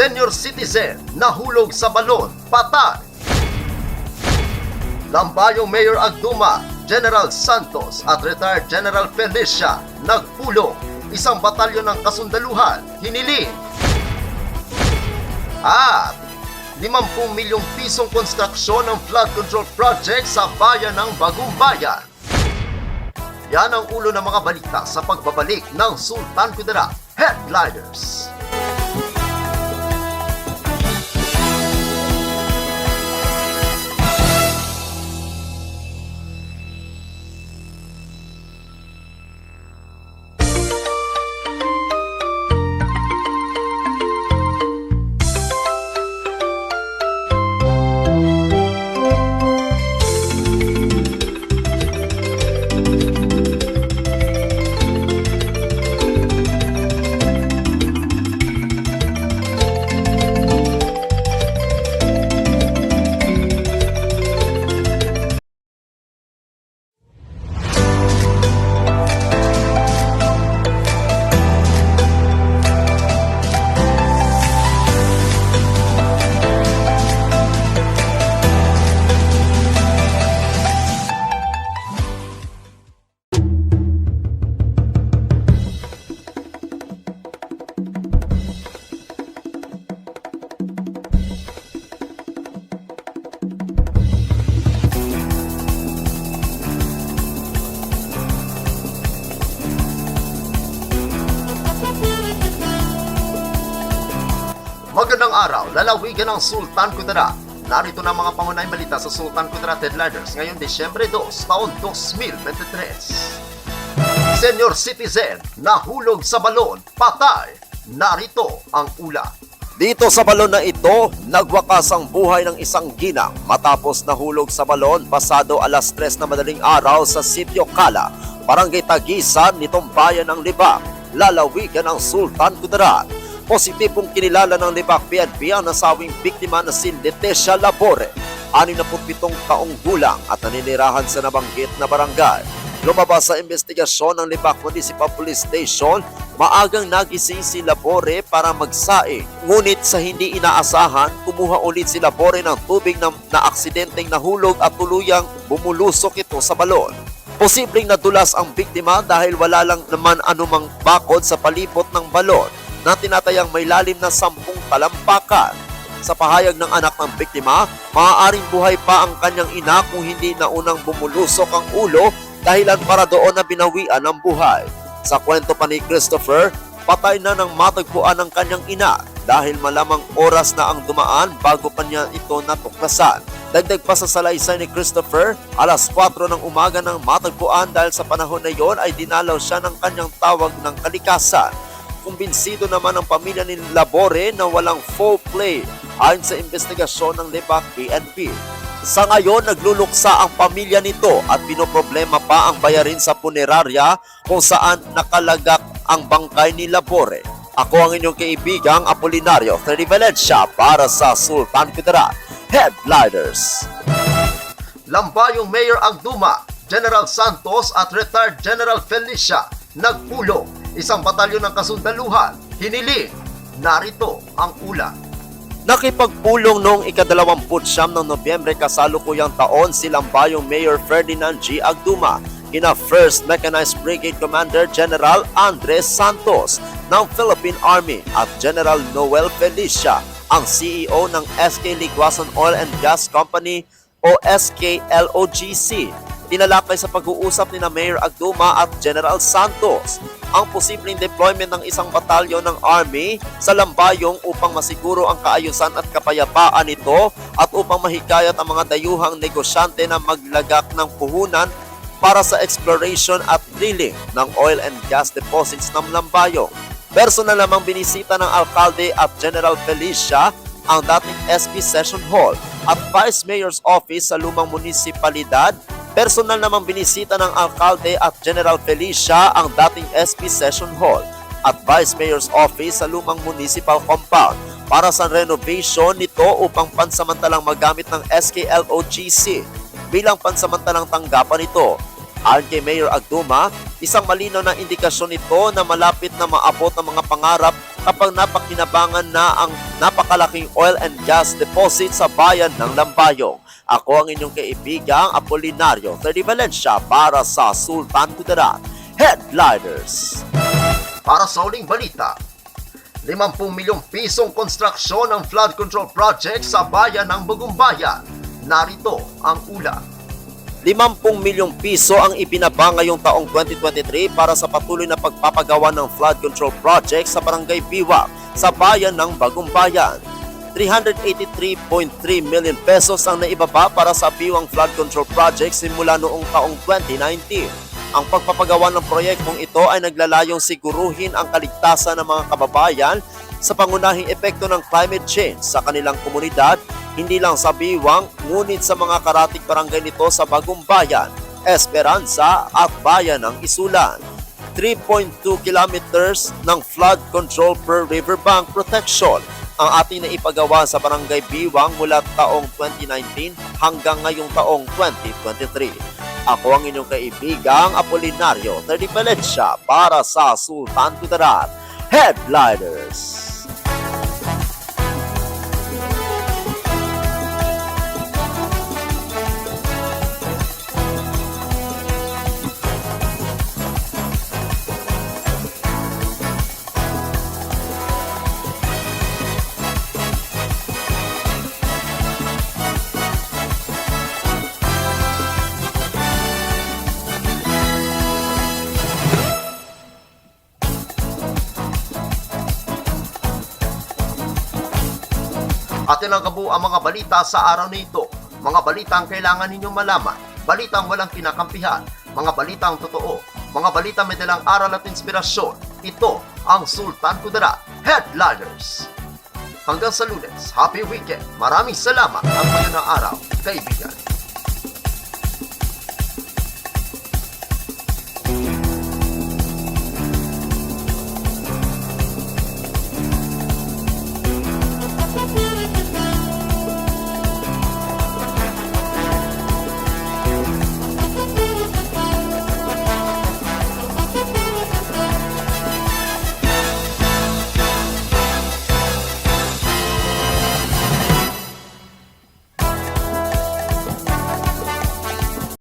Senior citizen nahulog sa balon, patay. Lambayong Mayor Agduma, General Santos at Retired General Felicia nagpulong. Isang batalyon ng kasundaluhan hiniling. At 50 milyong pisong konstruksyon ng flood control project sa bayan ng Bagong Bayan. Yan ang ulo ng mga balita sa pagbabalik ng Sultan Kudarat Headliners. Magandang araw, lalawigan ng Sultan Kudarat. Narito na mga pangunahing balita sa Sultan Kudarat Headliners ngayong Disyembre 2, taon 2023. Senior citizen nahulog sa balon, patay. Narito ang ulat. Dito sa balon na ito, nagwakas ang buhay ng isang ginang matapos nahulog sa balon pasado alas 3 na madaling araw sa Sitio Cala, Barangay Tagisan nitong bayan ng Libak, lalawigan ng Sultan Kudarat. Positibong kinilala ng Libak PNP ang nasawing biktima na si Leticia Labore, 67 taong gulang at naninirahan sa nabanggit na barangay. Lumabas sa investigasyon ng Libak Municipal Police Station, maagang nagising si Labore para magsaing. Ngunit sa hindi inaasahan, kumuha ulit si Labore ng tubig na aksidenteng nahulog at tuluyang bumulusok ito sa balon. Posibleng nadulas ang biktima dahil wala lang naman anumang bakod sa palibot ng balon na tinatayang may lalim na 10 talampakan. Sa pahayag ng anak ng biktima, maaaring buhay pa ang kanyang ina kung hindi na unang bumulusok ang ulo dahilan para doon na binawian ang buhay. Sa kwento pa ni Christopher, patay na nang matagpuan ng kanyang ina dahil malamang oras na ang dumaan bago pa niya ito natuklasan. Dagdag pa sa salaysay ni Christopher, alas 4 ng umaga nang matagpuan dahil sa panahon na iyon ay dinalaw siya ng kanyang tawag ng kalikasan. Kumbinsido naman ang pamilya ni Labore na walang foul play ayon sa investigasyon ng Libak PNP. Sa ngayon, nagluluksa ang pamilya nito at pinoproblema pa ang bayarin sa punerarya kung saan nakalagak ang bangkay ni Labore. Ako ang inyong kaibigang Apolinario Freddy Valencia para sa Sultan Kudarat Headliners. Lambayong Mayor Agduma, General Santos at Retired General Felicia nagpulong. Isang batalyon ng kasundaluhan hiniling. Narito ang ulat. Nakipagpulong noong ika-29 ng Nobyembre kasalukuyang taon si Lambayong Mayor Ferdinand G. Agduma kina 1st Mechanized Brigade Commander General Andres Santos ng Philippine Army at General Noel Felicia, ang CEO ng SK Ligwasan Oil and Gas Company o SKLOGC. Tinalakay sa pag-uusap ni na Mayor Agduma at General Santos ang posibleng deployment ng isang batalyon ng Army sa Lambayong upang masiguro ang kaayusan at kapayapaan nito at upang mahikayat ang mga dayuhang negosyante na maglagak ng puhunan para sa exploration at drilling ng oil and gas deposits ng Lambayong. Personal namang binisita ng Alkalde at General Felicia ang dating SP Session Hall at Vice Mayor's Office sa lumang munisipalidad. Personal namang binisita ng Alkalde at General Felicia ang dating SP Session Hall at Vice Mayor's Office sa lumang municipal compound para sa renovation nito upang pansamantalang magamit ng SKLOGC bilang pansamantalang tanggapan nito. Ayon kay Mayor Agduma, isang malinaw na indikasyon nito na malapit na maabot ang mga pangarap kapag napakinabangan na ang napakalaking oil and gas deposit sa bayan ng Lambayong. Ako ang inyong kaibigang Apolinario Teddy Valencia para sa Sultan Kudarat Headliners. Para sa uling balita, 50 milyong pisong konstruksyon ng flood control project sa bayan ng Bagumbayan. Narito ang ulat. 50 milyong piso ang ibinaba ngayong taong 2023 para sa patuloy na pagpapagawa ng flood control project sa Barangay Biwak sa bayan ng Bagumbayan. 383.3 million pesos ang naibaba para sa Biwang Flood Control Project simula noong taong 2019. Ang pagpapagawa ng proyektong ito ay naglalayong siguruhin ang kaligtasan ng mga kababayan sa pangunahing epekto ng climate change sa kanilang komunidad, hindi lang sa Biwang, ngunit sa mga karatig barangay nito sa Bagumbayan, Esperanza at Bayan ng Isulan. 3.2 kilometers ng flood control per riverbank protection ang ating naipagawa sa Barangay Biwang mula taong 2019 hanggang ngayong taong 2023. Ako ang inyong kaibigang Apolinario Teddy Valencia para sa Sultan Kudarat Headliners. Atin ang kabuo ang mga balita sa araw na ito. Mga balitang kailangan ninyong malaman. Balitang walang kinakampihan. Mga balitang totoo. Mga balitang may dalang aral at inspirasyon. Ito ang Sultan Kudarat Headliners. Hanggang sa Lunes, happy weekend. Maraming salamat at magandang araw, kaibigan.